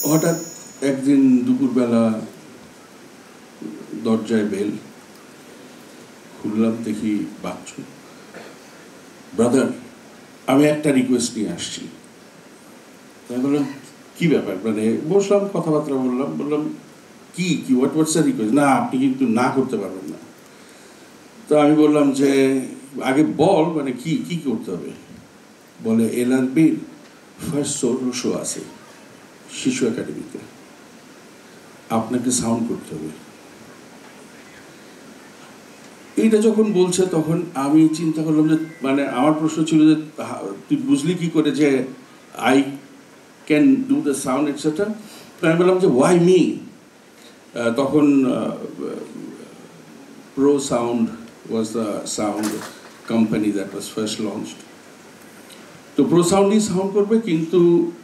হঠাৎ একদিন দুপুরবেলা দরজায় বেল, খুললাম, দেখি বাচ্চু। ব্রাদার, আমি একটা রিকোয়েস্ট নিয়ে আসছি। আমি বললাম, কি ব্যাপার? মানে বসলাম, কথাবার্তা বললাম কি কি হোয়াটস দ্য রিকোয়েস্ট? না, আপনি কিন্তু না করতে পারবেন না। তো আমি বললাম যে আগে বল, মানে কি কি করতে হবে? বলে এলআরবির ফার্স্ট সোলো শো আছে শিশু একাডেমিতে, আপনাকে সাউন্ড করতে হবে। এইটা যখন বলছে তখন আমি চিন্তা করলাম যে, মানে আমার প্রশ্ন ছিল যে তুই বুঝলি কি করে যে I can do the sound etcetera? তো আমি বললাম যে ওয়াই মি? তখন pro sound was the sound company that was first launched. তো প্রো সাউন্ডই সাউন্ড করবে, কিন্তু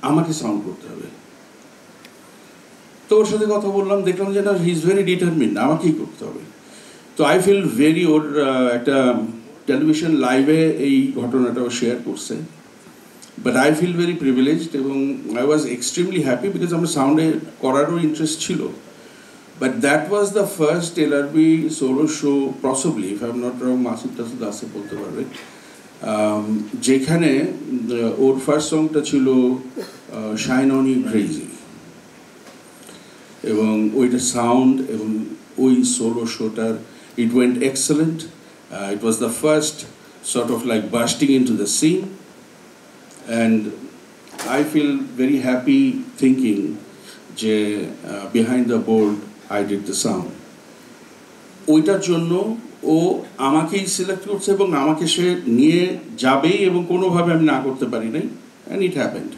আমাকে সাউন্ড করতে হবে। তো ওর সাথে কথা বললাম, দেখলাম যে না, হি ইজ ভেরি ডিটারমিন্ড, আমাকেই করতে হবে। তো আই ফিল ভেরি, ওর একটা টেলিভিশন লাইভে এই ঘটনাটাও শেয়ার করছে, but I feel very privileged এবং I was extremely happy because আমার সাউন্ডে করারও ইন্টারেস্ট ছিল। But that was the first LRB solo show, possibly, if I am not wrong, Masud টাসুদ আসে বলতে পারবে, যেখানে ওর ফার্স্ট সংটা ছিল শাইন অন ইউ ক্রেজি, এবং ওইটা সাউন্ড এবং ওই solo শোটার, it went excellent. It was the first sort of like bursting into the scene, and I feel very happy thinking যে behind the board I did the sound. ওইটার জন্য ও আমাকেই select করছে এবং আমাকে সে নিয়ে যাবেই, এবং কোনোভাবে আমি না করতে পারি নাই, and it happened.